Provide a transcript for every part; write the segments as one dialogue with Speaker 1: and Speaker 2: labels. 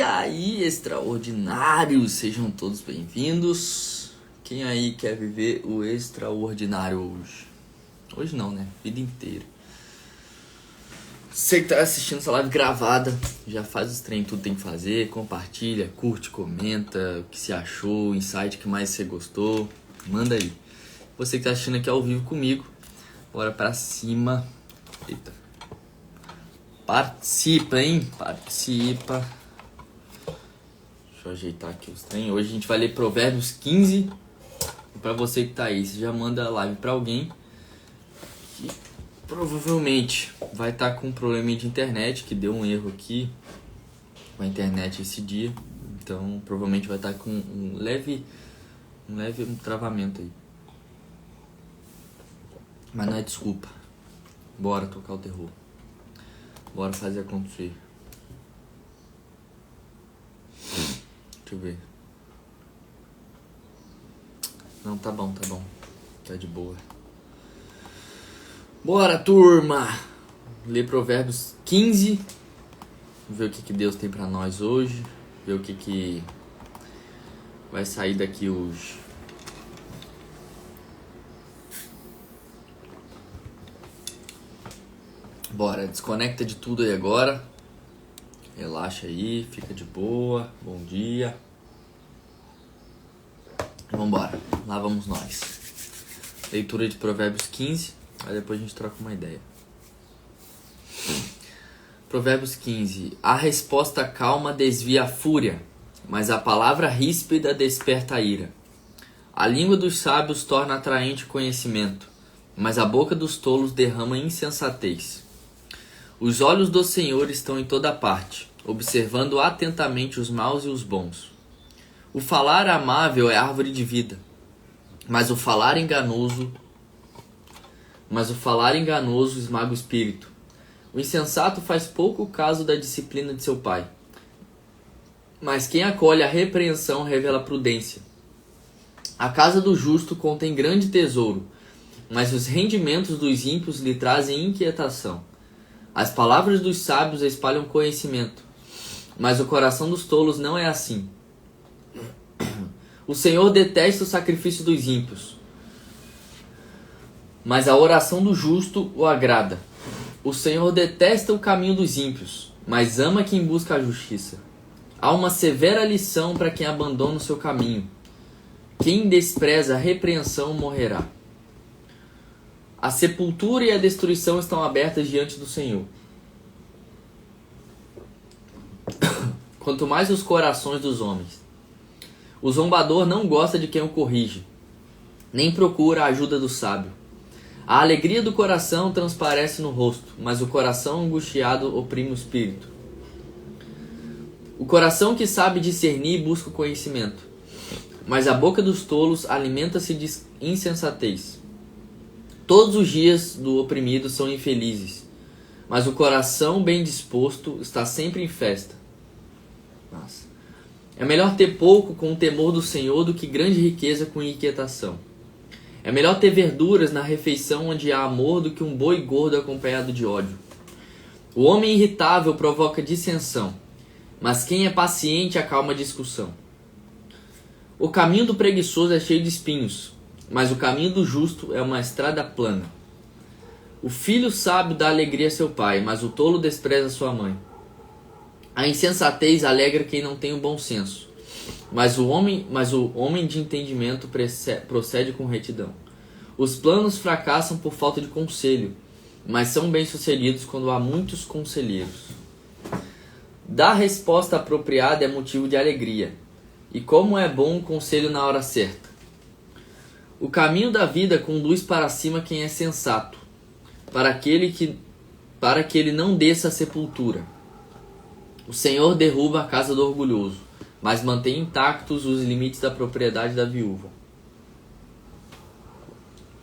Speaker 1: E aí, extraordinários, sejam todos bem-vindos. Quem aí quer viver o extraordinário hoje? Hoje não, né? Vida inteira. Você que tá assistindo essa live gravada, já faz os treinos, tudo tem que fazer, compartilha, curte, comenta o que você achou, o insight que mais você gostou, manda aí. Você que tá assistindo aqui ao vivo comigo, bora pra cima. Eita. Participa, hein? Participa. Deixa eu ajeitar aqui os treinos. Hoje a gente vai ler Provérbios 15. Pra você que tá aí, você já manda a live pra alguém que provavelmente vai estar com um problema de internet, que deu um erro aqui com a internet esse dia. Então provavelmente vai estar com um leve travamento aí. Mas não é desculpa. Bora tocar o terror. Bora fazer acontecer. Deixa eu ver. Não, tá bom. Tá de boa. Bora, turma! Ler Provérbios 15. Ver o que Deus tem pra nós hoje. Ver o que vai sair daqui hoje. Bora, desconecta de tudo aí agora. Relaxa aí, fica de boa. Bom dia. Vambora, lá vamos nós. Leitura de Provérbios 15. Aí depois a gente troca uma ideia. Provérbios 15. A resposta calma desvia a fúria, mas a palavra ríspida desperta a ira. A língua dos sábios torna atraente o conhecimento, mas a boca dos tolos derrama insensatez. Os olhos do Senhor estão em toda parte, observando atentamente os maus e os bons. O falar amável é árvore de vida, mas o falar enganoso esmaga o espírito. O insensato faz pouco caso da disciplina de seu pai, mas quem acolhe a repreensão revela prudência. A casa do justo contém grande tesouro, mas os rendimentos dos ímpios lhe trazem inquietação. As palavras dos sábios espalham conhecimento, mas o coração dos tolos não é assim. O Senhor detesta o sacrifício dos ímpios, mas a oração do justo o agrada. O Senhor detesta o caminho dos ímpios, mas ama quem busca a justiça. Há uma severa lição para quem abandona o seu caminho. Quem despreza a repreensão morrerá. A sepultura e a destruição estão abertas diante do Senhor. Quanto mais os corações dos homens. O zombador não gosta de quem o corrige, nem procura a ajuda do sábio. A alegria do coração transparece no rosto, mas o coração angustiado oprime o espírito. O coração que sabe discernir busca o conhecimento, mas a boca dos tolos alimenta-se de insensatez. Todos os dias do oprimido são infelizes, mas o coração bem disposto está sempre em festa. Nossa. É melhor ter pouco com o temor do Senhor do que grande riqueza com inquietação. É melhor ter verduras na refeição onde há amor do que um boi gordo acompanhado de ódio. O homem irritável provoca dissensão, mas quem é paciente acalma a discussão. O caminho do preguiçoso é cheio de espinhos, mas o caminho do justo é uma estrada plana. O filho sábio dá alegria a seu pai, mas o tolo despreza sua mãe. A insensatez alegra quem não tem o bom senso, mas o homem de entendimento procede com retidão. Os planos fracassam por falta de conselho, mas são bem-sucedidos quando há muitos conselheiros. Dar resposta apropriada é motivo de alegria, e como é bom o conselho na hora certa. O caminho da vida conduz para cima quem é sensato, para que ele não desça à sepultura. O Senhor derruba a casa do orgulhoso, mas mantém intactos os limites da propriedade da viúva.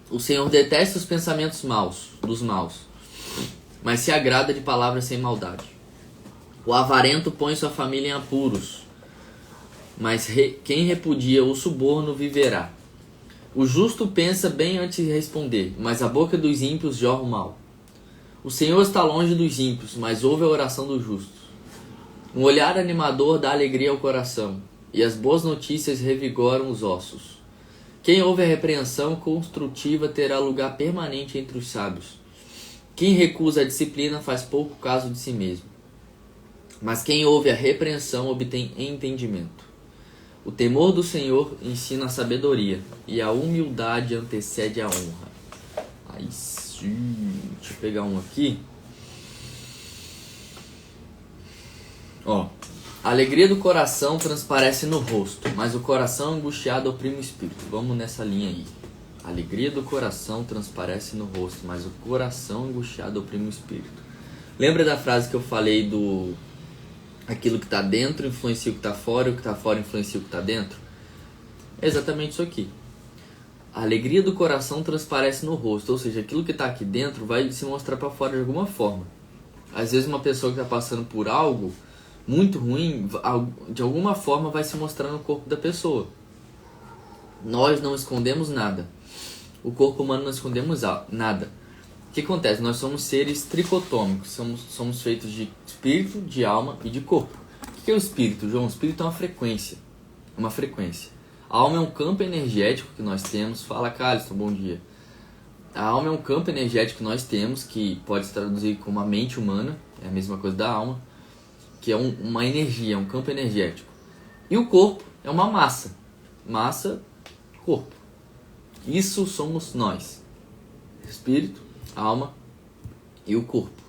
Speaker 1: O Senhor detesta os pensamentos dos maus, mas se agrada de palavras sem maldade. O avarento põe sua família em apuros, mas quem repudia o suborno viverá. O justo pensa bem antes de responder, mas a boca dos ímpios jorra o mal. O Senhor está longe dos ímpios, mas ouve a oração dos justos. Um olhar animador dá alegria ao coração, e as boas notícias revigoram os ossos. Quem ouve a repreensão construtiva terá lugar permanente entre os sábios. Quem recusa a disciplina faz pouco caso de si mesmo. Mas quem ouve a repreensão obtém entendimento. O temor do Senhor ensina a sabedoria, e a humildade antecede a honra. Aí sim, deixa eu pegar um aqui. Ó, a alegria do coração transparece no rosto, mas o coração angustiado oprime o espírito. Vamos nessa linha aí. A alegria do coração transparece no rosto, mas o coração angustiado oprime o espírito. Lembra da frase que eu falei do... aquilo que está dentro influencia o que está fora, e o que está fora influencia o que está dentro? É exatamente isso aqui. A alegria do coração transparece no rosto, ou seja, aquilo que está aqui dentro vai se mostrar para fora de alguma forma. Às vezes uma pessoa que está passando por algo muito ruim, de alguma forma vai se mostrar no corpo da pessoa. Nós não escondemos nada. O corpo humano não escondemos nada. O que acontece? Nós somos seres tricotômicos. Somos feitos de espírito, de alma e de corpo. O que é o espírito, João? O espírito é uma frequência. Uma frequência. A alma é um campo energético que nós temos. Fala, Caliston, bom dia. A alma é um campo energético que nós temos, que pode se traduzir como a mente humana. É a mesma coisa da alma. Que é uma energia, um campo energético. E o corpo é uma massa. Massa, corpo. Isso somos nós. Espírito, alma e o corpo.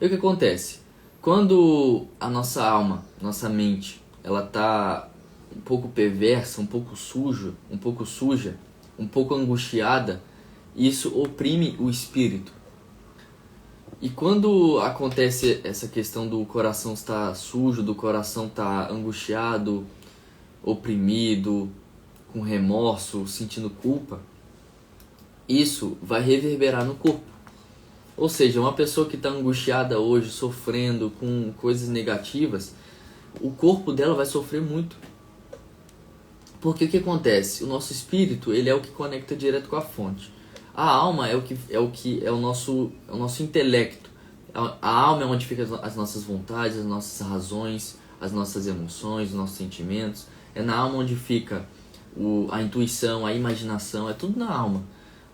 Speaker 1: E o que acontece? Quando a nossa alma, nossa mente, ela está um pouco perversa, um pouco suja, um pouco angustiada, isso oprime o espírito. E quando acontece essa questão do coração estar sujo, do coração estar angustiado, oprimido, com remorso, sentindo culpa, isso vai reverberar no corpo. Ou seja, uma pessoa que está angustiada hoje, sofrendo com coisas negativas, o corpo dela vai sofrer muito. Porque o que acontece? O nosso espírito, ele é o que conecta direto com a fonte. A alma é o nosso intelecto. A alma é onde ficam as nossas vontades, as nossas razões, as nossas emoções, os nossos sentimentos. É na alma onde fica a intuição, a imaginação, é tudo na alma.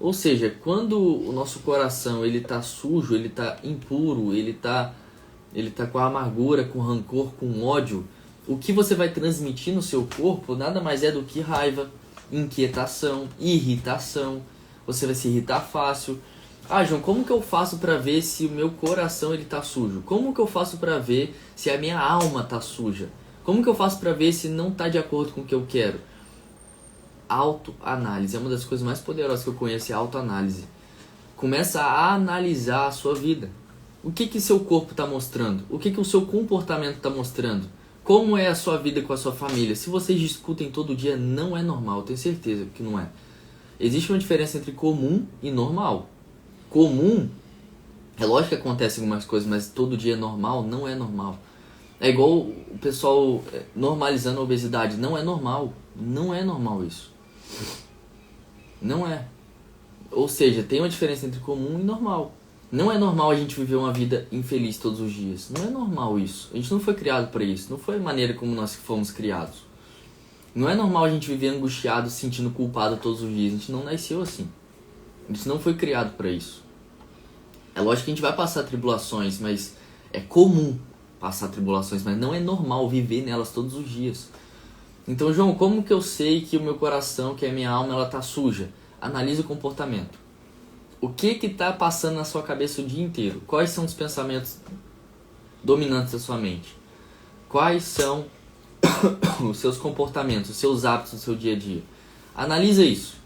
Speaker 1: Ou seja, quando o nosso coração ele está sujo, ele está impuro, ele tá com amargura, com rancor, com ódio, o que você vai transmitir no seu corpo nada mais é do que raiva, inquietação, irritação. Você vai se irritar fácil. Ah, João, como que eu faço para ver se o meu coração ele tá sujo? Como que eu faço para ver se a minha alma tá suja? Como que eu faço para ver se não tá de acordo com o que eu quero? Autoanálise é uma das coisas mais poderosas que eu conheço, é a autoanálise. Começa a analisar a sua vida. O que seu corpo está mostrando? O que o seu comportamento está mostrando? Como é a sua vida com a sua família? Se vocês discutem todo dia, não é normal, eu tenho certeza que não é. Existe uma diferença entre comum e normal. Comum, é lógico que acontece algumas coisas, mas todo dia é normal, não é normal. É igual o pessoal normalizando a obesidade, não é normal. Não é normal isso. Não é. Ou seja, tem uma diferença entre comum e normal. Não é normal a gente viver uma vida infeliz todos os dias. Não é normal isso. A gente não foi criado para isso. Não foi a maneira como nós fomos criados. Não é normal a gente viver angustiado, se sentindo culpado todos os dias. A gente não nasceu assim. A gente não foi criado para isso. É lógico que a gente vai passar tribulações, mas é comum passar tribulações, mas não é normal viver nelas todos os dias. Então, João, como que eu sei que o meu coração, que a minha alma, ela tá suja? Analise o comportamento. O que está passando na sua cabeça o dia inteiro? Quais são os pensamentos dominantes da sua mente? Quais são os seus comportamentos, os seus hábitos do seu dia a dia? Analisa isso.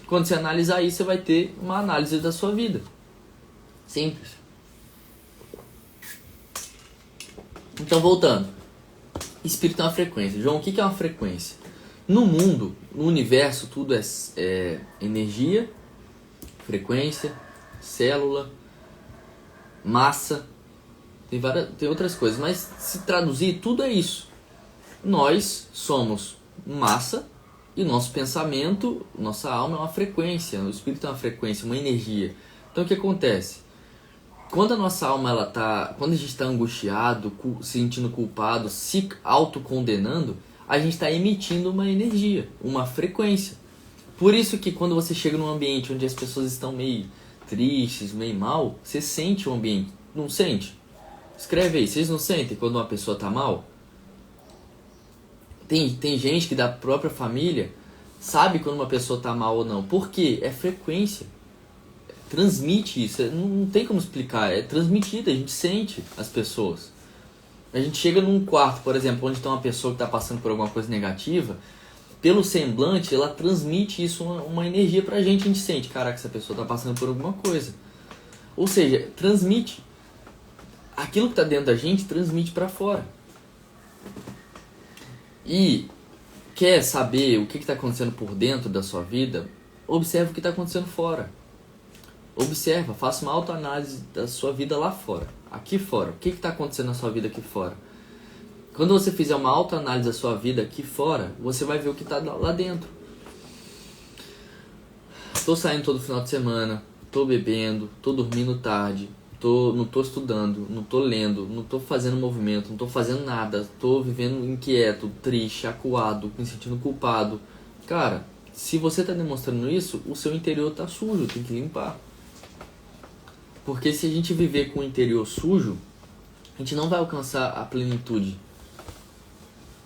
Speaker 1: Quando você analisar isso, você vai ter uma análise da sua vida. Simples. Então, voltando. Espírito é uma frequência. João, o que é uma frequência? No mundo, no universo, tudo é energia, frequência, célula, massa, tem outras coisas, mas se traduzir, tudo é isso. Nós somos massa e nosso pensamento, nossa alma é uma frequência, o espírito é uma frequência, uma energia. Então o que acontece? quando a nossa alma quando a gente está angustiado, se sentindo culpado, se autocondenando, a gente está emitindo uma energia, uma frequência. Por isso que quando você chega num ambiente onde as pessoas estão meio tristes, meio mal, você sente o ambiente, não sente? Escreve aí, vocês não sentem quando uma pessoa está mal? Tem gente que da própria família sabe quando uma pessoa está mal ou não. Por quê? É frequência. Transmite isso. Não tem como explicar. É transmitido. A gente sente as pessoas. A gente chega num quarto, por exemplo, onde tem uma pessoa que está passando por alguma coisa negativa. Pelo semblante, ela transmite isso, uma energia pra gente. A gente sente, caraca, essa pessoa está passando por alguma coisa. Ou seja, transmite. Aquilo que está dentro da gente transmite para fora. E quer saber o que está acontecendo por dentro da sua vida? Observe o que está acontecendo fora. Observa, faça uma autoanálise da sua vida lá fora. Aqui fora. O que está acontecendo na sua vida aqui fora? Quando você fizer uma autoanálise da sua vida aqui fora, você vai ver o que está lá dentro. Estou saindo todo final de semana, estou bebendo, estou dormindo tarde, não estou estudando, não estou lendo, não estou fazendo movimento, não estou fazendo nada, estou vivendo inquieto, triste, acuado, me sentindo culpado. Cara, se você está demonstrando isso, o seu interior está sujo, tem que limpar. Porque se a gente viver com o interior sujo, a gente não vai alcançar a plenitude.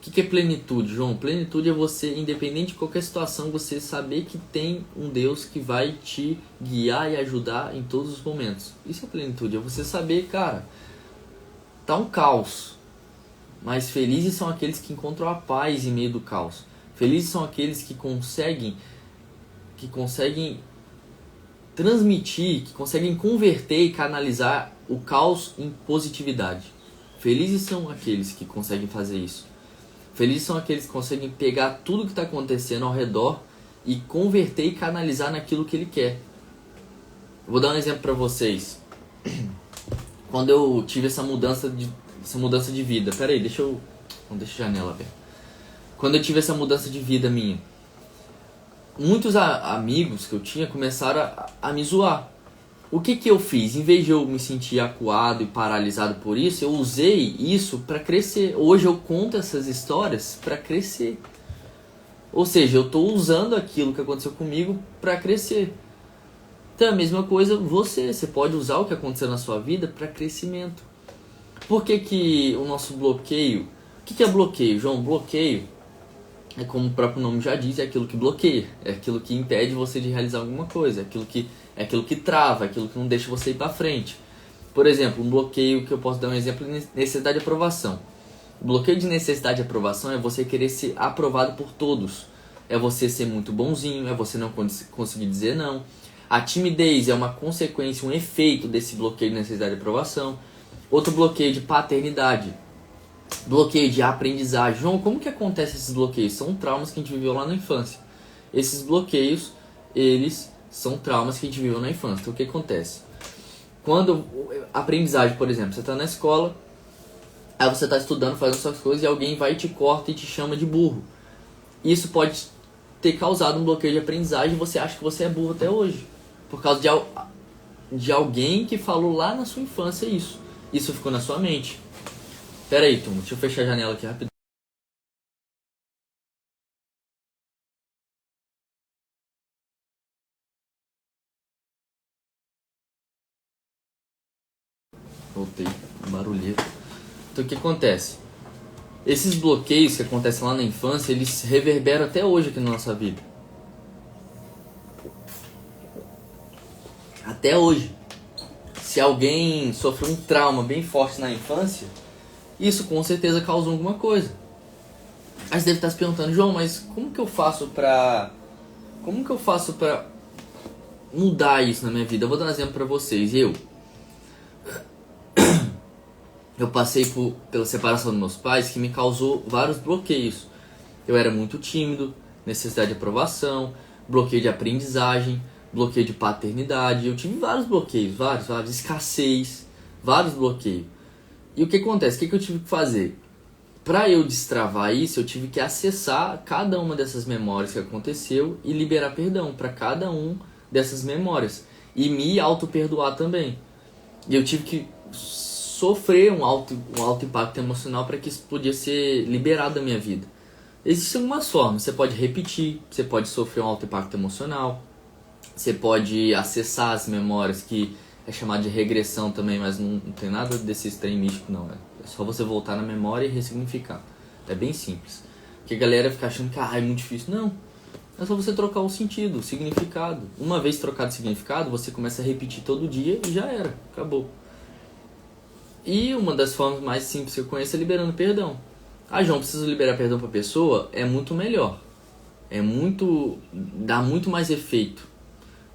Speaker 1: O que é plenitude, João? Plenitude é você, independente de qualquer situação, você saber que tem um Deus que vai te guiar e ajudar em todos os momentos. Isso é plenitude, é você saber, cara, tá um caos, mas felizes são aqueles que encontram a paz em meio do caos. Felizes são aqueles que conseguem transmitir, que conseguem converter e canalizar o caos em positividade. Felizes são aqueles que conseguem fazer isso. Felizes são aqueles que conseguem pegar tudo que está acontecendo ao redor e converter e canalizar naquilo que ele quer. Vou dar um exemplo para vocês. Quando eu tive essa mudança de vida... Pera aí, não deixa a janela aberta. Quando eu tive essa mudança de vida minha, muitos amigos que eu tinha começaram a me zoar. O que eu fiz? Em vez de eu me sentir acuado e paralisado por isso, eu usei isso para crescer. Hoje eu conto essas histórias para crescer. Ou seja, eu estou usando aquilo que aconteceu comigo para crescer. Então a mesma coisa você pode usar o que aconteceu na sua vida para crescimento. Por que o nosso bloqueio... O que é bloqueio, João? Bloqueio é, como o próprio nome já diz, é aquilo que bloqueia. É aquilo que impede você de realizar alguma coisa. É aquilo que trava, é aquilo que não deixa você ir para frente. Por exemplo, um bloqueio que eu posso dar um exemplo é necessidade de aprovação. O bloqueio de necessidade de aprovação é você querer ser aprovado por todos. É você ser muito bonzinho, é você não conseguir dizer não. A timidez é uma consequência, um efeito desse bloqueio de necessidade de aprovação. Outro bloqueio de paternidade. Bloqueio de aprendizagem. João, como que acontece esses bloqueios? São traumas que a gente viveu lá na infância. Esses bloqueios, eles são traumas que a gente viveu na infância. Então o que acontece? Quando aprendizagem, por exemplo, você está na escola, aí você está estudando, fazendo suas coisas e alguém vai e te corta e te chama de burro. Isso pode ter causado um bloqueio de aprendizagem e você acha que você é burro até hoje. Por causa de alguém que falou lá na sua infância isso. Isso ficou na sua mente. Pera aí, turma, deixa eu fechar a janela aqui rapidinho. Voltei, barulhento. Então o que acontece? Esses bloqueios que acontecem lá na infância, eles reverberam até hoje aqui na nossa vida. Até hoje. Se alguém sofreu um trauma bem forte na infância, isso com certeza causou alguma coisa. Aí você deve estar se perguntando, João, mas como que eu faço pra mudar isso na minha vida? Eu vou dar um exemplo pra vocês. Eu passei pela separação dos meus pais, que me causou vários bloqueios. Eu era muito tímido, necessidade de aprovação, bloqueio de aprendizagem, bloqueio de paternidade. Eu tive vários bloqueios, vários, escassez, vários bloqueios. E o que acontece? O que eu tive que fazer? Para eu destravar isso, eu tive que acessar cada uma dessas memórias que aconteceu e liberar perdão para cada um dessas memórias. E me auto-perdoar também. E eu tive que sofrer um alto impacto emocional para que isso podia ser liberado da minha vida. Existem algumas formas. Você pode repetir, você pode sofrer um alto impacto emocional, você pode acessar as memórias, que é chamado de regressão também, mas não tem nada desse trem místico não. É só você voltar na memória e ressignificar. É bem simples. Porque a galera fica achando que é muito difícil. Não. É só você trocar o sentido, o significado. Uma vez trocado o significado, você começa a repetir todo dia e já era. Acabou. E uma das formas mais simples que eu conheço é liberando perdão. João, preciso liberar perdão para a pessoa? É muito melhor. Dá muito mais efeito.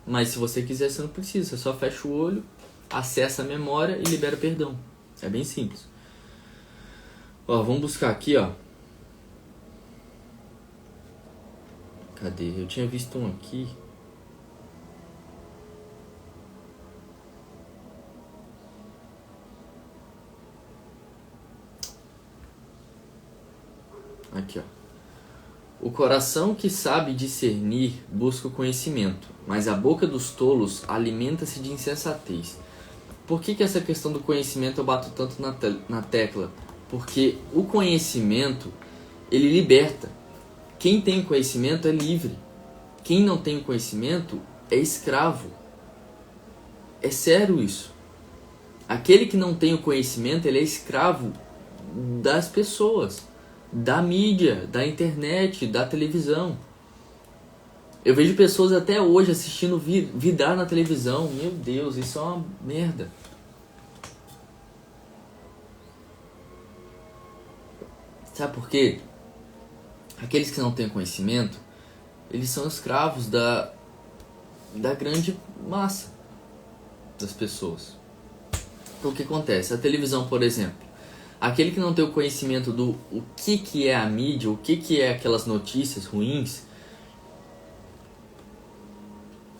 Speaker 1: Mas se você quiser, você não precisa. Você só fecha o olho, acessa a memória e libera perdão. É bem simples. Vamos buscar aqui, ó. Cadê? Eu tinha visto um aqui. Aqui, ó. O coração que sabe discernir busca o conhecimento, mas a boca dos tolos alimenta-se de insensatez. Por que essa questão do conhecimento eu bato tanto na tecla? Porque o conhecimento, ele liberta. Quem tem conhecimento é livre. Quem não tem conhecimento é escravo. É sério isso. Aquele que não tem o conhecimento, ele é escravo das pessoas, da mídia, da internet, da televisão. Eu vejo pessoas até hoje assistindo vidar na televisão. Meu Deus, isso é uma merda. Sabe por quê? Aqueles que não têm conhecimento, eles são escravos da grande massa das pessoas. Então o que acontece? A televisão, por exemplo, aquele que não tem o conhecimento do o que é a mídia, o que é aquelas notícias ruins,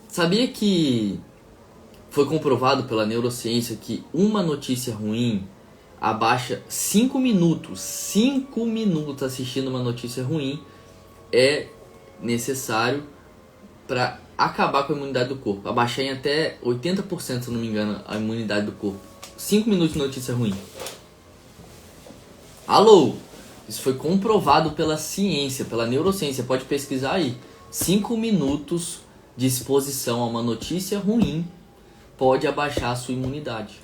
Speaker 1: sabia que foi comprovado pela neurociência que uma notícia ruim abaixa 5 minutos assistindo uma notícia ruim é necessário para acabar com a imunidade do corpo, abaixar em até 80%, se não me engano, a imunidade do corpo. 5 minutos de notícia ruim. Alô, isso foi comprovado pela ciência, pela neurociência, pode pesquisar aí. 5 minutos de exposição a uma notícia ruim pode abaixar a sua imunidade.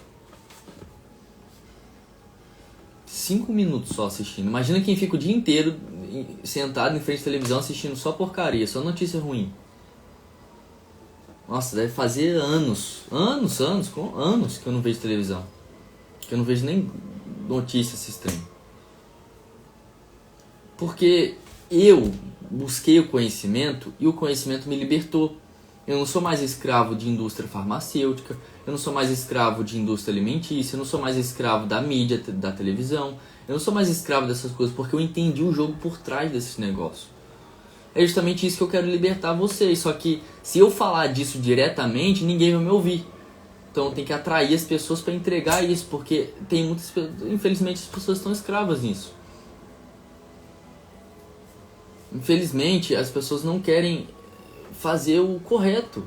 Speaker 1: 5 minutos só assistindo. Imagina quem fica o dia inteiro sentado em frente à televisão assistindo só porcaria, só notícia ruim. Nossa, deve fazer anos que eu não vejo televisão. Que eu não vejo nem notícia esse estranho. Porque eu busquei o conhecimento e o conhecimento me libertou. Eu não sou mais escravo de indústria farmacêutica, eu não sou mais escravo de indústria alimentícia, eu não sou mais escravo da mídia, da televisão, eu não sou mais escravo dessas coisas porque eu entendi o jogo por trás desses negócios. É justamente isso que eu quero libertar vocês, só que se eu falar disso diretamente, ninguém vai me ouvir. Então tem que atrair as pessoas para entregar isso, porque tem muitas, infelizmente as pessoas estão escravas nisso. Infelizmente as pessoas não querem fazer o correto,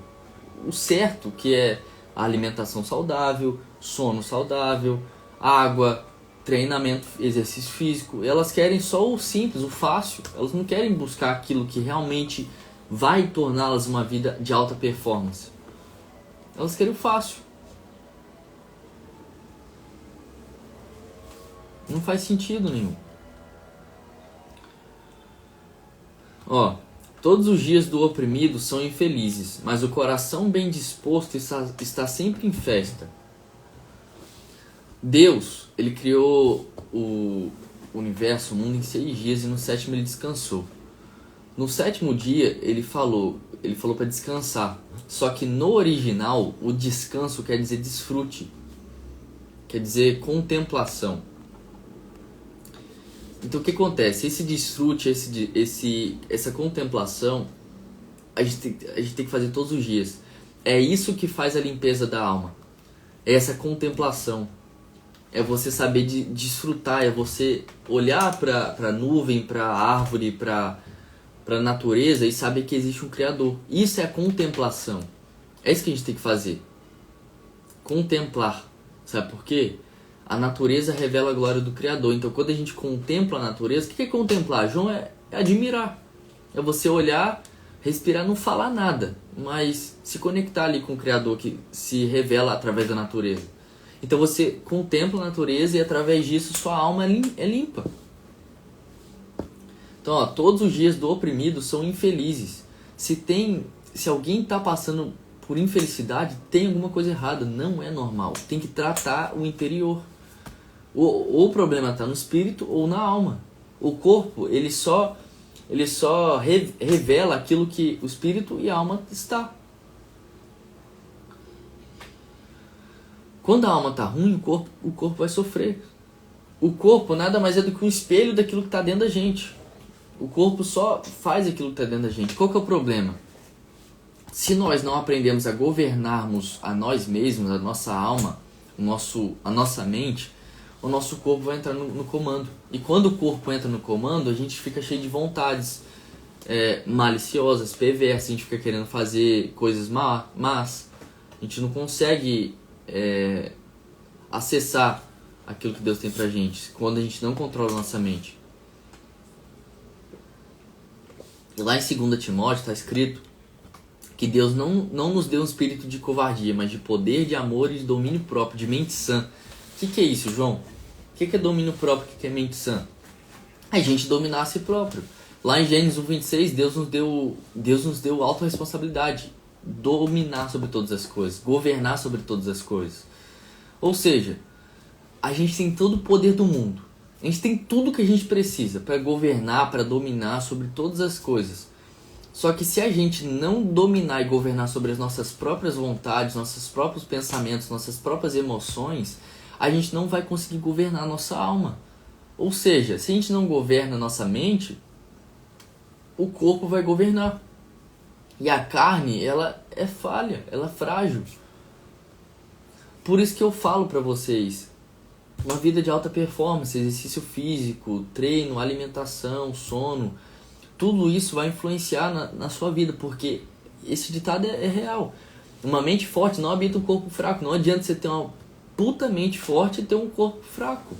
Speaker 1: o certo, que é a alimentação saudável, sono saudável, água, treinamento, exercício físico. Elas querem só o simples, o fácil. Elas não querem buscar aquilo que realmente vai torná-las uma vida de alta performance. Elas querem o fácil. Não faz sentido nenhum. Todos os dias do oprimido são infelizes, mas o coração bem disposto está sempre em festa. Deus, ele criou o universo, o mundo em 6 dias e no 7º ele descansou. No 7º dia ele falou para descansar. Só que no original o descanso quer dizer desfrute, quer dizer contemplação. Então o que acontece? Esse desfrute, essa contemplação, a gente tem que fazer todos os dias. É isso que faz a limpeza da alma. É essa contemplação. É você saber desfrutar, é você olhar para a nuvem, para a árvore, para a natureza e saber que existe um Criador. Isso é a contemplação. É isso que a gente tem que fazer. Contemplar. Sabe por quê? A natureza revela a glória do Criador. Então, quando a gente contempla a natureza, o que é contemplar? João, é admirar. É você olhar, respirar, não falar nada, mas se conectar ali com o Criador que se revela através da natureza. Então, você contempla a natureza e através disso sua alma é limpa. Então, todos os dias do oprimido são infelizes. Se alguém está passando por infelicidade, tem alguma coisa errada, não é normal. Tem que tratar o interior. Ou o problema está no espírito ou na alma. O corpo, ele só revela aquilo que o espírito e a alma está. Quando a alma está ruim, o corpo vai sofrer. O corpo nada mais é do que um espelho daquilo que está dentro da gente. O corpo só faz aquilo que está dentro da gente. Qual que é o problema? Se nós não aprendemos a governarmos a nós mesmos, a nossa alma, a nossa mente, o nosso corpo vai entrar no comando. E quando o corpo entra no comando, a gente fica cheio de vontades maliciosas, perversas, a gente fica querendo fazer coisas más. A gente não consegue acessar aquilo que Deus tem pra gente, quando a gente não controla a nossa mente. Lá em 2 Timóteo está escrito que Deus não nos deu um espírito de covardia, mas de poder, de amor e de domínio próprio, de mente sã. O que é isso, João? O que é domínio próprio? O que é mente sã? A gente dominar a si próprio. Lá em Gênesis 1:26, Deus nos deu autorresponsabilidade, dominar sobre todas as coisas, governar sobre todas as coisas. Ou seja, a gente tem todo o poder do mundo. A gente tem tudo que a gente precisa para governar, para dominar sobre todas as coisas. Só que se a gente não dominar e governar sobre as nossas próprias vontades, nossos próprios pensamentos, nossas próprias emoções, a gente não vai conseguir governar a nossa alma. Ou seja, se a gente não governa a nossa mente, o corpo vai governar. E a carne, ela é falha, ela é frágil. Por isso que eu falo para vocês, uma vida de alta performance, exercício físico, treino, alimentação, sono, tudo isso vai influenciar na sua vida, porque esse ditado é real. Uma mente forte não habita um corpo fraco. Não adianta você ter uma puta mente forte e ter um corpo fraco.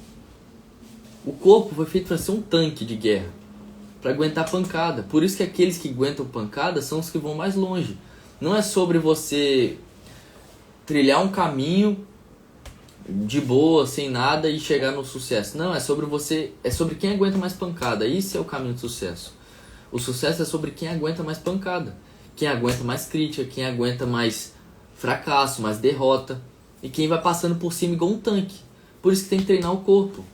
Speaker 1: O corpo foi feito para ser um tanque de guerra, para aguentar pancada. Por isso que aqueles que aguentam pancada são os que vão mais longe. Não é sobre você trilhar um caminho de boa, sem nada e chegar no sucesso. Não, é sobre quem aguenta mais pancada. Isso é o caminho do sucesso. O sucesso é sobre quem aguenta mais pancada, quem aguenta mais crítica, quem aguenta mais fracasso, mais derrota, e quem vai passando por cima igual um tanque. Por isso que tem que treinar o corpo.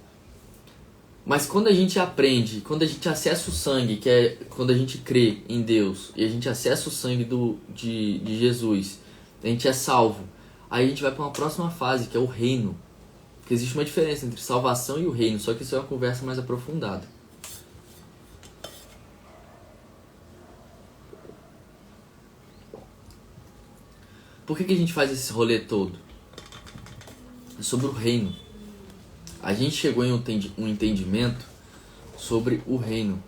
Speaker 1: Mas quando a gente aprende, quando a gente acessa o sangue, que é quando a gente crê em Deus, e a gente acessa o sangue de Jesus, a gente é salvo, aí a gente vai para uma próxima fase, que é o reino. Porque existe uma diferença entre salvação e o reino, só que isso é uma conversa mais aprofundada. Por que a gente faz esse rolê todo? É sobre o reino. A gente chegou em um entendimento sobre o reino.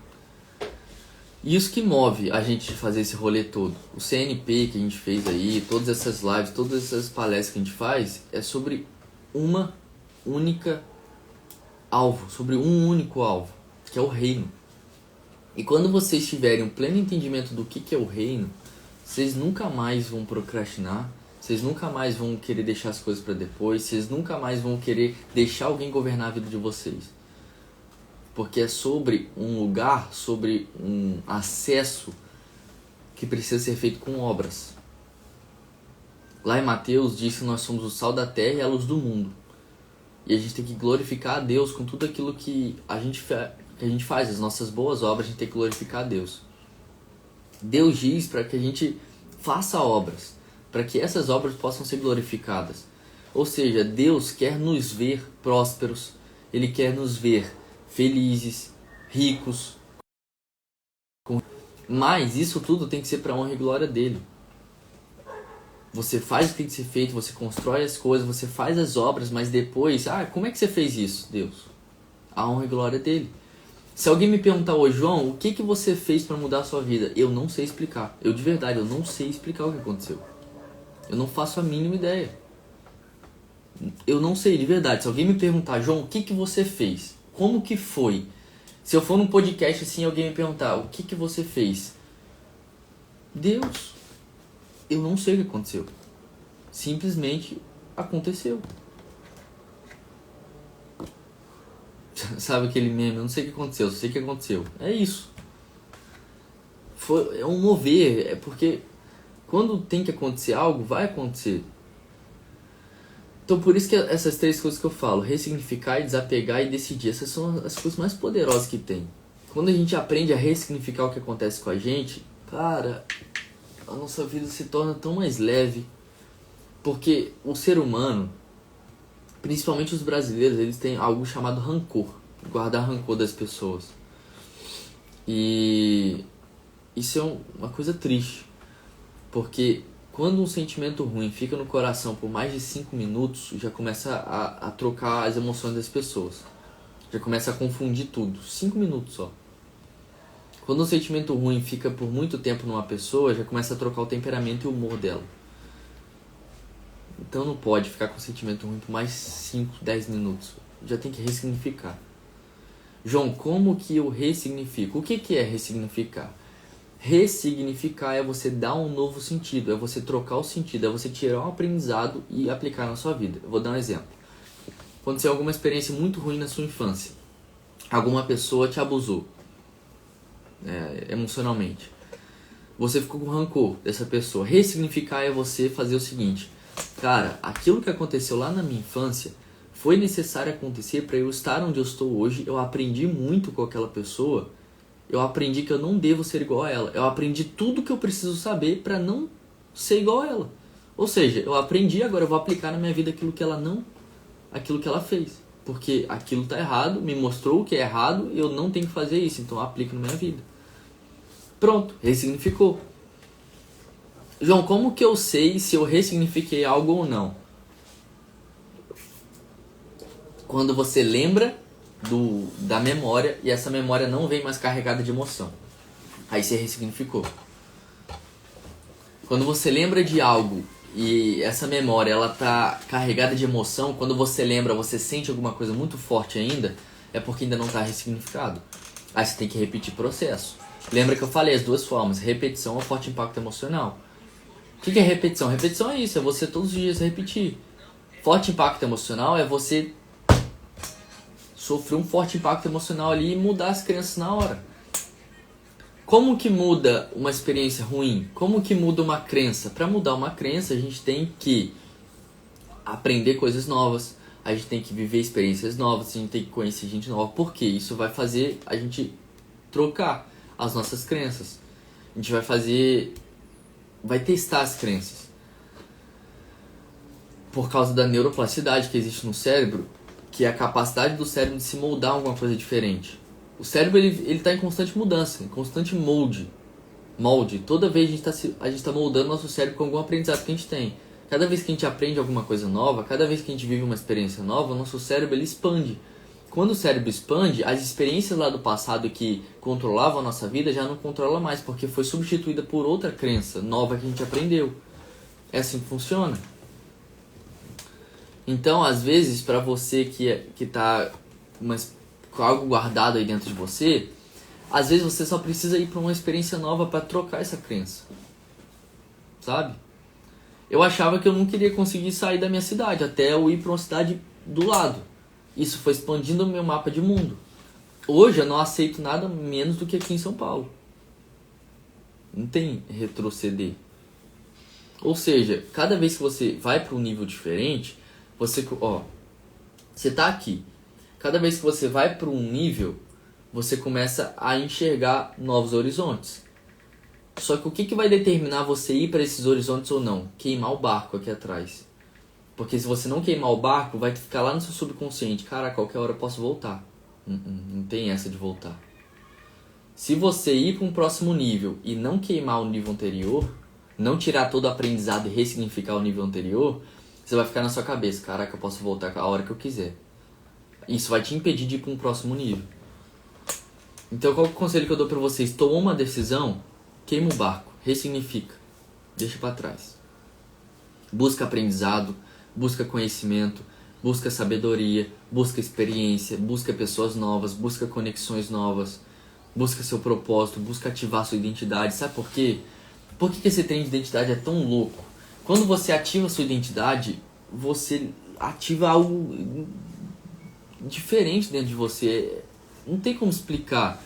Speaker 1: E isso que move a gente fazer esse rolê todo. O CNP que a gente fez aí, todas essas lives, todas essas palestras que a gente faz, é sobre uma única alvo, sobre um único alvo, que é o reino. E quando vocês tiverem um pleno entendimento do que é o reino, vocês nunca mais vão procrastinar, vocês nunca mais vão querer deixar as coisas para depois, vocês nunca mais vão querer deixar alguém governar a vida de vocês. Porque é sobre um lugar, sobre um acesso que precisa ser feito com obras. Lá em Mateus diz que nós somos o sal da terra e a luz do mundo. E a gente tem que glorificar a Deus com tudo aquilo que a gente faz, as nossas boas obras, a gente tem que glorificar a Deus. Deus diz para que a gente faça obras, para que essas obras possam ser glorificadas. Ou seja, Deus quer nos ver prósperos, Ele quer nos ver felizes, ricos. Mas isso tudo tem que ser para a honra e glória dEle. Você faz o que tem que ser feito, você constrói as coisas, você faz as obras, mas depois, como é que você fez isso, Deus? A honra e glória dEle. Se alguém me perguntar hoje, João, o que você fez para mudar a sua vida? Eu não sei explicar. De verdade, eu não sei explicar o que aconteceu. Eu não faço a mínima ideia. Eu não sei, de verdade. Se alguém me perguntar, João, o que que você fez? Como que foi? Se eu for num podcast assim, alguém me perguntar, o que que você fez? Deus, eu não sei o que aconteceu. Simplesmente aconteceu. Sabe aquele meme? Eu não sei o que aconteceu, só sei o que aconteceu. É isso. É um mover, é porque quando tem que acontecer algo, vai acontecer. Então por isso que essas três coisas que eu falo, ressignificar, desapegar e decidir, essas são as coisas mais poderosas que tem. Quando a gente aprende a ressignificar o que acontece com a gente, cara, a nossa vida se torna tão mais leve. Porque o ser humano, principalmente os brasileiros, eles têm algo chamado rancor, guardar rancor das pessoas. E isso é uma coisa triste, porque quando um sentimento ruim fica no coração por mais de 5 minutos, já começa a trocar as emoções das pessoas. Já começa a confundir tudo. 5 minutos só. Quando um sentimento ruim fica por muito tempo numa pessoa, já começa a trocar o temperamento e o humor dela. Então não pode ficar com sentimento ruim por mais 5, 10 minutos. Já tem que ressignificar. João, como que eu ressignifico? O que é ressignificar? Ressignificar é você dar um novo sentido, é você trocar o sentido, é você tirar um aprendizado e aplicar na sua vida. Eu vou dar um exemplo. Aconteceu alguma experiência muito ruim na sua infância. Alguma pessoa te abusou emocionalmente. Você ficou com rancor dessa pessoa. Ressignificar é você fazer o seguinte: cara, aquilo que aconteceu lá na minha infância foi necessário acontecer para eu estar onde eu estou hoje. Eu aprendi muito com aquela pessoa. Eu aprendi que eu não devo ser igual a ela. Eu aprendi tudo que eu preciso saber para não ser igual a ela. Ou seja, eu aprendi, agora eu vou aplicar na minha vida aquilo que ela fez. Porque aquilo está errado, me mostrou o que é errado e eu não tenho que fazer isso. Então eu aplico na minha vida. Pronto, ressignificou. João, como que eu sei se eu ressignifiquei algo ou não? Quando você lembra da memória e essa memória não vem mais carregada de emoção. Aí você ressignificou. Quando você lembra de algo e essa memória ela tá carregada de emoção, quando você lembra, você sente alguma coisa muito forte ainda, é porque ainda não está ressignificado. Aí você tem que repetir o processo. Lembra que eu falei as duas formas, repetição ou forte impacto emocional. O que é repetição? Repetição é isso, é você todos os dias repetir. Forte impacto emocional é você sofrer um forte impacto emocional ali e mudar as crenças na hora. Como que muda uma experiência ruim? Como que muda uma crença? Para mudar uma crença, a gente tem que aprender coisas novas, a gente tem que viver experiências novas, a gente tem que conhecer gente nova, porque isso vai fazer a gente trocar as nossas crenças. A gente vai testar as crenças. Por causa da neuroplasticidade que existe no cérebro, que é a capacidade do cérebro de se moldar a alguma coisa diferente. O cérebro ele tá em constante mudança, em constante molde. Toda vez a gente tá moldando nosso cérebro com algum aprendizado que a gente tem. Cada vez que a gente aprende alguma coisa nova, cada vez que a gente vive uma experiência nova, o nosso cérebro ele expande. Quando o cérebro expande, as experiências lá do passado que controlavam a nossa vida já não controla mais, porque foi substituída por outra crença nova que a gente aprendeu. É assim que funciona. Então, às vezes, para você que tá com algo guardado aí dentro de você, às vezes você só precisa ir para uma experiência nova para trocar essa crença. Sabe? Eu achava que eu não queria conseguir sair da minha cidade, até eu ir para uma cidade do lado. Isso foi expandindo o meu mapa de mundo. Hoje eu não aceito nada menos do que aqui em São Paulo. Não tem retroceder. Ou seja, cada vez que você vai para um nível diferente, você tá aqui. Cada vez que você vai para um nível, você começa a enxergar novos horizontes. Só que o que vai determinar você ir para esses horizontes ou não? Queimar o barco aqui atrás. Porque se você não queimar o barco, vai ficar lá no seu subconsciente. Cara, a qualquer hora eu posso voltar. Não tem essa de voltar. Se você ir para um próximo nível e não queimar o nível anterior, não tirar todo o aprendizado e ressignificar o nível anterior, você vai ficar na sua cabeça. Caraca, eu posso voltar a hora que eu quiser. Isso vai te impedir de ir para um próximo nível. Então qual é o conselho que eu dou para vocês? Tomou uma decisão, queima o barco, ressignifica, deixa para trás. Busca aprendizado, busca conhecimento, busca sabedoria, busca experiência, busca pessoas novas, busca conexões novas, busca seu propósito, busca ativar sua identidade. Sabe por quê? Por que esse trem de identidade é tão louco? Quando você ativa sua identidade, você ativa algo diferente dentro de você. Não tem como explicar.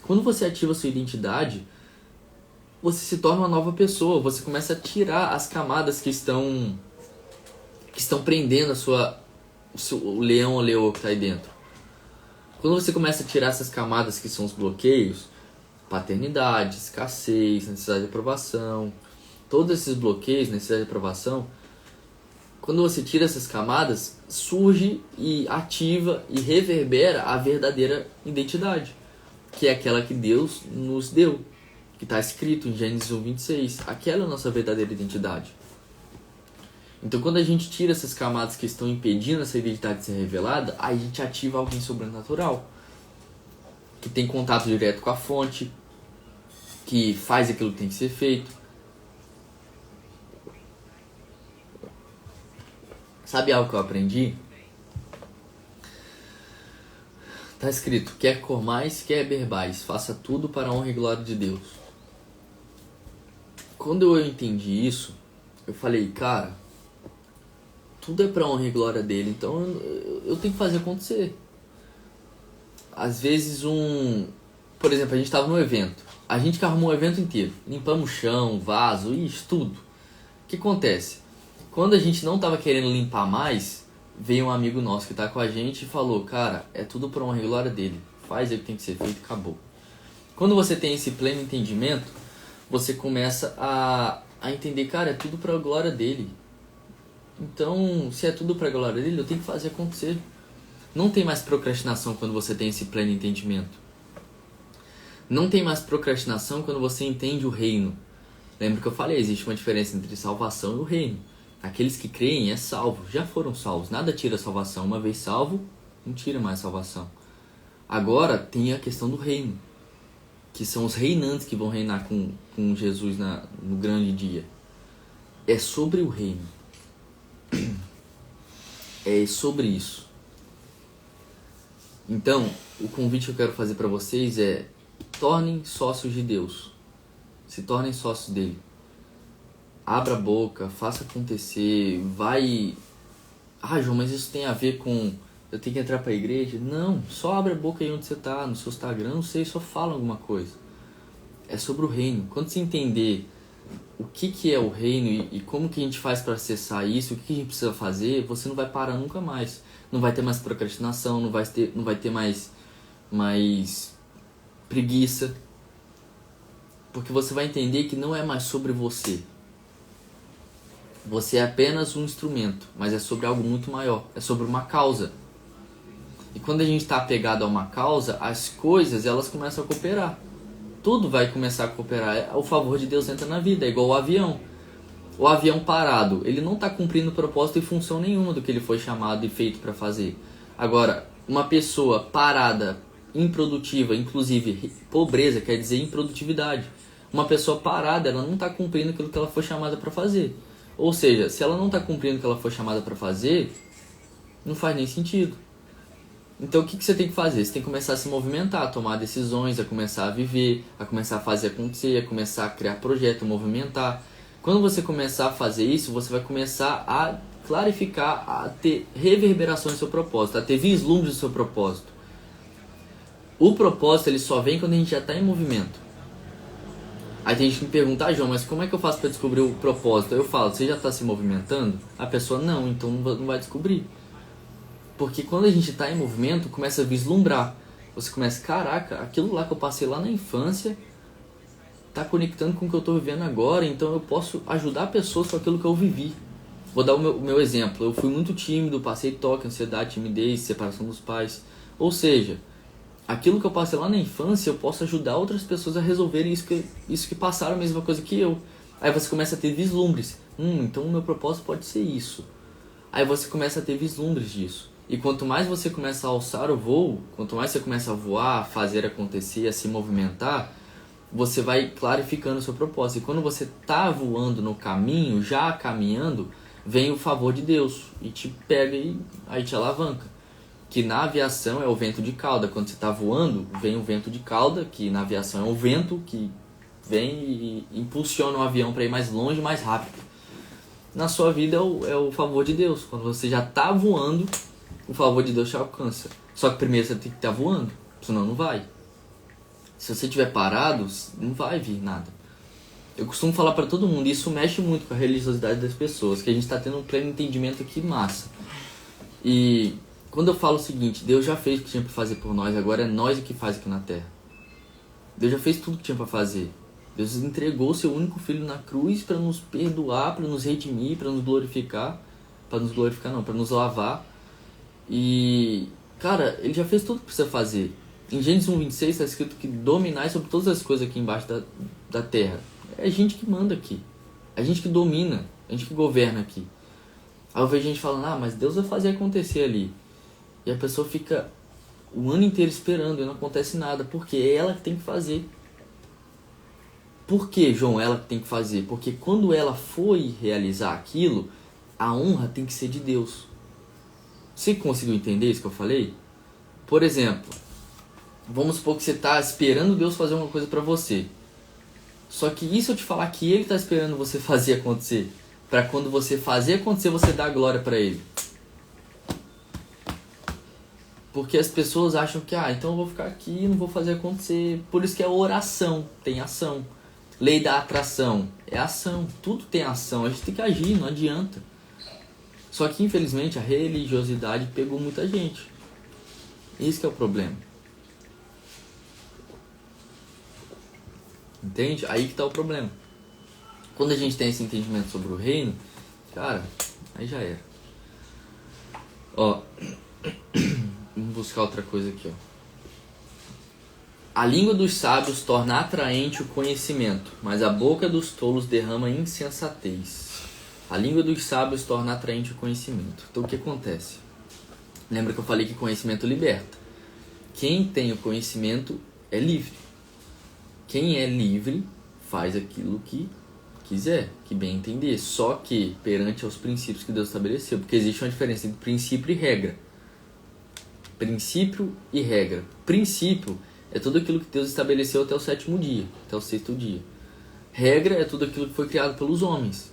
Speaker 1: Quando você ativa sua identidade, você se torna uma nova pessoa. Você começa a tirar as camadas que estão prendendo o leão ou leoa que está aí dentro. Quando você começa a tirar essas camadas que são os bloqueios, paternidade, escassez, necessidade de aprovação, todos esses bloqueios, necessidade de aprovação, quando você tira essas camadas, surge e ativa e reverbera a verdadeira identidade, que é aquela que Deus nos deu, que está escrito em Gênesis 1:26. Aquela é a nossa verdadeira identidade. Então, quando a gente tira essas camadas que estão impedindo essa identidade de ser revelada, aí a gente ativa alguém sobrenatural, que tem contato direto com a fonte, que faz aquilo que tem que ser feito. Sabe algo que eu aprendi? Está escrito: quer comais, quer bebais, faça tudo para a honra e glória de Deus. Quando eu entendi isso, eu falei, cara, tudo é para honra e glória dele, então eu tenho que fazer acontecer. Às vezes por exemplo, a gente estava num evento, a gente que arrumou o evento inteiro, limpamos o chão, vaso, isso tudo. O que acontece? Quando a gente não estava querendo limpar mais, veio um amigo nosso que está com a gente e falou, cara, é tudo para honra e glória dele, faz o que tem que ser feito e acabou. Quando você tem esse pleno entendimento, você começa a entender, cara, é tudo para a glória dele. Então, se é tudo para a glória dele, eu tenho que fazer acontecer. Não tem mais procrastinação quando você tem esse pleno entendimento. Não tem mais procrastinação quando você entende o reino. Lembra que eu falei, existe uma diferença entre salvação e o reino. Aqueles que creem é salvo, já foram salvos. Nada tira a salvação. Uma vez salvo, não tira mais a salvação. Agora tem a questão do reino, que são os reinantes que vão reinar com Jesus no grande dia. É sobre o reino. É sobre isso. Então, o convite que eu quero fazer para vocês é: tornem sócios de Deus. Se tornem sócios dele. Abra a boca, faça acontecer, vai... Ah, João, mas isso tem a ver com eu tenho que entrar para a igreja? Não, só abre a boca aí onde você está, no seu Instagram, não sei, só fala alguma coisa. É sobre o reino. Quando você entender o que é o reino e como que a gente faz para acessar isso, o que a gente precisa fazer, você não vai parar nunca mais. Não vai ter mais procrastinação, não vai ter mais preguiça. Porque você vai entender que não é mais sobre você. Você é apenas um instrumento, mas é sobre algo muito maior. É sobre uma causa. E quando a gente está apegado a uma causa, as coisas elas começam a cooperar. Tudo vai começar a cooperar. O favor de Deus entra na vida, é igual o avião. O avião parado, ele não está cumprindo propósito e função nenhuma do que ele foi chamado e feito para fazer. Agora, uma pessoa parada, improdutiva, inclusive pobreza quer dizer improdutividade. Uma pessoa parada, ela não está cumprindo aquilo que ela foi chamada para fazer. Ou seja, se ela não está cumprindo o que ela foi chamada para fazer, não faz nem sentido. Então o que você tem que fazer? Você tem que começar a se movimentar, a tomar decisões, a começar a viver, a começar a fazer acontecer, a começar a criar projeto, a movimentar. Quando você começar a fazer isso, você vai começar a clarificar, a ter reverberações do seu propósito, a ter vislumbres do seu propósito. O propósito ele só vem quando a gente já está em movimento. Aí tem gente que me pergunta, João, mas como é que eu faço para descobrir o propósito? Eu falo, você já está se movimentando? A pessoa, não, então não vai descobrir. Porque quando a gente está em movimento, começa a vislumbrar. Você começa, caraca, aquilo lá que eu passei lá na infância está conectando com o que eu estou vivendo agora, então eu posso ajudar pessoas com aquilo que eu vivi. Vou dar o meu exemplo. Eu fui muito tímido, passei toque, ansiedade, timidez, separação dos pais. Ou seja, aquilo que eu passei lá na infância, eu posso ajudar outras pessoas a resolverem isso que passaram a mesma coisa que eu. Aí você começa a ter vislumbres. Então o meu propósito pode ser isso. Aí você começa a ter vislumbres disso. E quanto mais você começa a alçar o voo, quanto mais você começa a voar, a fazer acontecer, a se movimentar, você vai clarificando o seu propósito. E quando você está voando no caminho, já caminhando, vem o favor de Deus e te pega e aí te alavanca. Que na aviação é o vento de cauda. Quando você está voando, vem o vento de cauda, que na aviação é o vento que vem e impulsiona o avião para ir mais longe, mais rápido. Na sua vida é o favor de Deus. Quando você já está voando, o favor de Deus te alcança. Só que primeiro você tem que estar voando, senão não vai. Se você estiver parado, não vai vir nada. Eu costumo falar para todo mundo, e isso mexe muito com a religiosidade das pessoas, que a gente está tendo um pleno entendimento aqui massa. E quando eu falo o seguinte, Deus já fez o que tinha para fazer por nós, agora é nós o que faz aqui na Terra. Deus já fez tudo o que tinha para fazer. Deus entregou seu único filho na cruz para nos perdoar, para nos redimir, para nos glorificar. Para nos lavar. E, cara, ele já fez tudo o que precisa fazer. Em Gênesis 1:26 está escrito que dominai sobre todas as coisas aqui embaixo da terra. É a gente que manda aqui. É a gente que domina. É a gente que governa aqui. Aí eu vejo gente falando, mas Deus vai fazer acontecer ali. E a pessoa fica o ano inteiro esperando e não acontece nada. Porque é ela que tem que fazer. Por que, João, ela que tem que fazer? Porque quando ela foi realizar aquilo, a honra tem que ser de Deus. Você conseguiu entender isso que eu falei? Por exemplo, vamos supor que você está esperando Deus fazer uma coisa para você. Só que isso eu te falar que Ele está esperando você fazer acontecer. Para quando você fazer acontecer, você dar glória para Ele. Porque as pessoas acham que, então eu vou ficar aqui e não vou fazer acontecer. Por isso que é oração, tem ação. Lei da atração, é ação. Tudo tem ação, a gente tem que agir, não adianta. Só que infelizmente a religiosidade pegou muita gente. Esse que é o problema. Entende? Aí que tá o problema. Quando a gente tem esse entendimento sobre o reino, cara, aí já era. Vamos buscar outra coisa aqui, A língua dos sábios torna atraente o conhecimento, mas a boca dos tolos derrama insensatez. A língua dos sábios torna atraente o conhecimento. Então o que acontece? Lembra que eu falei que conhecimento liberta. Quem tem o conhecimento é livre. Quem é livre faz aquilo que quiser, que bem entender. Só que perante aos princípios que Deus estabeleceu. Porque existe uma diferença entre princípio e regra. Princípio e regra. Princípio é tudo aquilo que Deus estabeleceu até o 7º dia, até o 6º dia. Regra é tudo aquilo que foi criado pelos homens.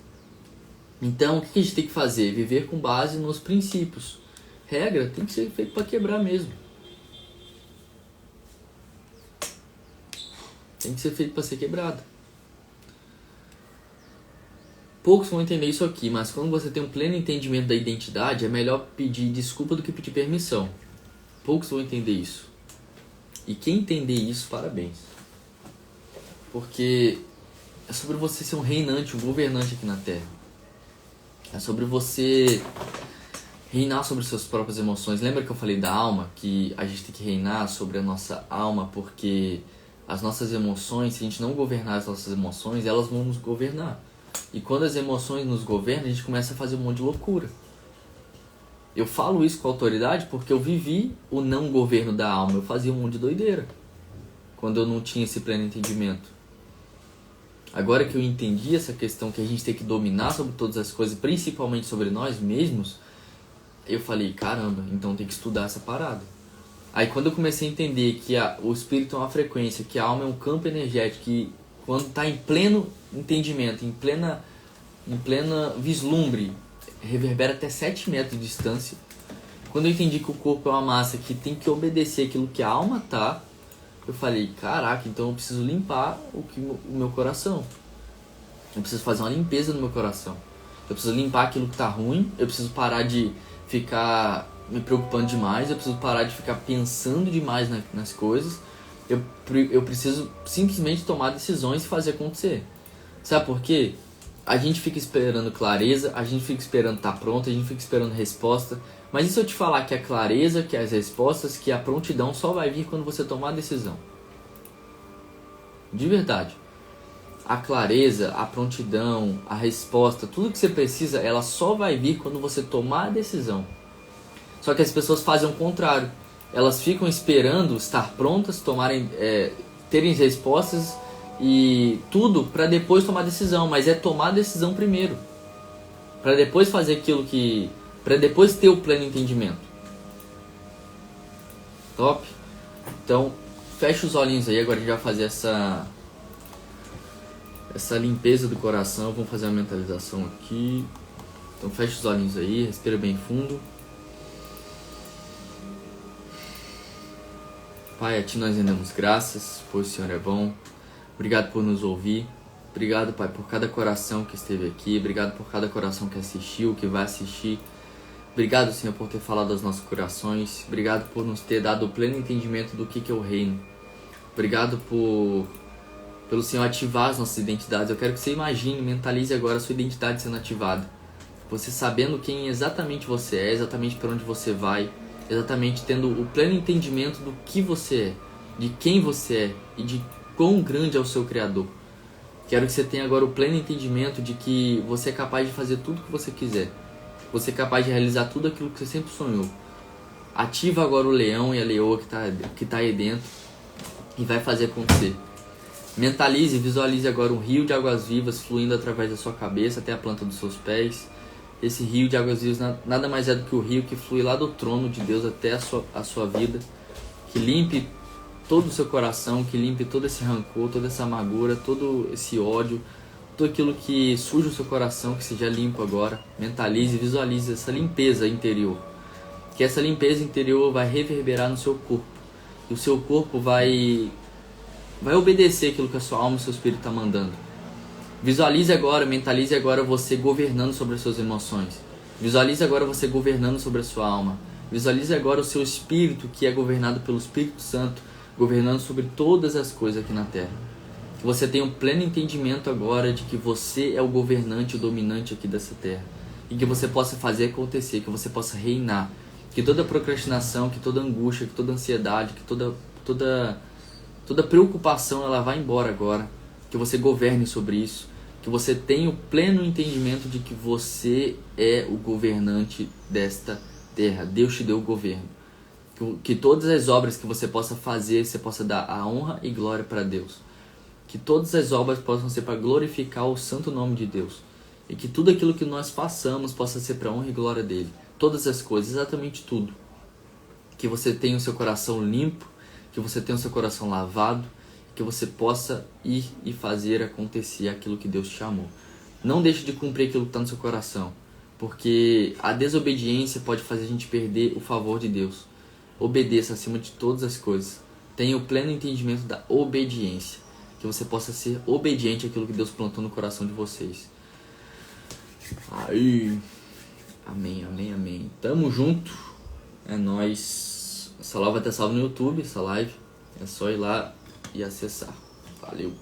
Speaker 1: Então, o que a gente tem que fazer? Viver com base nos princípios. Regra tem que ser feito para quebrar mesmo. Tem que ser feito para ser quebrado. Poucos vão entender isso aqui, mas quando você tem um pleno entendimento da identidade, é melhor pedir desculpa do que pedir permissão. Poucos vão entender isso. E quem entender isso, parabéns. Porque é sobre você ser um reinante, um governante aqui na Terra. É sobre você reinar sobre suas próprias emoções. Lembra que eu falei da alma? Que a gente tem que reinar sobre a nossa alma, porque as nossas emoções, se a gente não governar as nossas emoções, elas vão nos governar. E quando as emoções nos governam, a gente começa a fazer um monte de loucura. Eu falo isso com autoridade porque eu vivi o não governo da alma. Eu fazia um monte de doideira quando eu não tinha esse pleno entendimento. Agora que eu entendi essa questão que a gente tem que dominar sobre todas as coisas, principalmente sobre nós mesmos, eu falei, caramba, então tem que estudar essa parada. Aí quando eu comecei a entender que o espírito é uma frequência, que a alma é um campo energético, que quando está em pleno entendimento, em plena vislumbre, reverbera até 7 metros de distância. Quando eu entendi que o corpo é uma massa que tem que obedecer aquilo que a alma tá, eu falei, caraca, então eu preciso limpar o meu coração. Eu preciso fazer uma limpeza no meu coração. Eu preciso limpar aquilo que tá ruim, eu preciso parar de ficar me preocupando demais, eu preciso parar de ficar pensando demais nas coisas. Eu preciso simplesmente tomar decisões e fazer acontecer. Sabe por quê? A gente fica esperando clareza, a gente fica esperando estar pronto, a gente fica esperando resposta. Mas e se eu te falar que a clareza, que as respostas, que a prontidão só vai vir quando você tomar a decisão? De verdade. A clareza, a prontidão, a resposta, tudo que você precisa, ela só vai vir quando você tomar a decisão. Só que as pessoas fazem o contrário. Elas ficam esperando estar prontas, terem respostas e tudo para depois tomar decisão. Mas é tomar a decisão primeiro. para depois fazer aquilo que... para depois ter o pleno entendimento. Top? Então, fecha os olhinhos aí, agora a gente vai fazer essa limpeza do coração. Vamos fazer uma mentalização aqui. Então fecha os olhinhos aí, respira bem fundo. Pai, a Ti nós rendemos graças, pois o Senhor é bom. Obrigado por nos ouvir. Obrigado, Pai, por cada coração que esteve aqui. Obrigado por cada coração que assistiu, que vai assistir. Obrigado, Senhor, por ter falado aos nossos corações. Obrigado por nos ter dado o pleno entendimento do que é o reino. Obrigado pelo Senhor ativar as nossas identidades. Eu quero que você imagine, mentalize agora a sua identidade sendo ativada. Você sabendo quem exatamente você é, exatamente para onde você vai, exatamente tendo o pleno entendimento do que você é, de quem você é e de quão grande é o seu Criador. Quero que você tenha agora o pleno entendimento de que você é capaz de fazer tudo o que você quiser. Você é capaz de realizar tudo aquilo que você sempre sonhou. Ativa agora o leão e a leoa que tá aí dentro e vai fazer acontecer. Mentalize e visualize agora um rio de águas vivas fluindo através da sua cabeça até a planta dos seus pés. Esse rio de águas vivas nada mais é do que o rio que flui lá do trono de Deus até a sua vida. Que limpe todo o seu coração, que limpe todo esse rancor, toda essa amargura, todo esse ódio, tudo aquilo que suja o seu coração, que seja limpo agora. Mentalize e visualize essa limpeza interior. Que essa limpeza interior vai reverberar no seu corpo. E o seu corpo vai obedecer aquilo que a sua alma e o seu espírito está mandando. Visualize agora, mentalize agora você governando sobre as suas emoções. Visualize agora você governando sobre a sua alma. Visualize agora o seu espírito, que é governado pelo Espírito Santo, governando sobre todas as coisas aqui na Terra. Que você tenha um pleno entendimento agora de que você é o governante, o dominante aqui dessa Terra. E que você possa fazer acontecer, que você possa reinar. Que toda procrastinação, que toda angústia, que toda ansiedade, que toda preocupação, ela vá embora agora. Que você governe sobre isso. Que você tenha o pleno entendimento de que você é o governante desta terra. Deus te deu o governo. Que todas as obras que você possa fazer, você possa dar a honra e glória para Deus. Que todas as obras possam ser para glorificar o santo nome de Deus. E que tudo aquilo que nós façamos possa ser para a honra e glória dele. Todas as coisas, exatamente tudo. Que você tenha o seu coração limpo, que você tenha o seu coração lavado, que você possa ir e fazer acontecer aquilo que Deus te chamou. Não deixe de cumprir aquilo que está no seu coração, porque a desobediência pode fazer a gente perder o favor de Deus. Obedeça acima de todas as coisas. Tenha o pleno entendimento da obediência, que você possa ser obediente àquilo que Deus plantou no coração de vocês. Aí, amém, amém, amém. Tamo junto, é nóis. Essa live vai ter salvo no YouTube, essa live. É só ir lá e acessar. Valeu.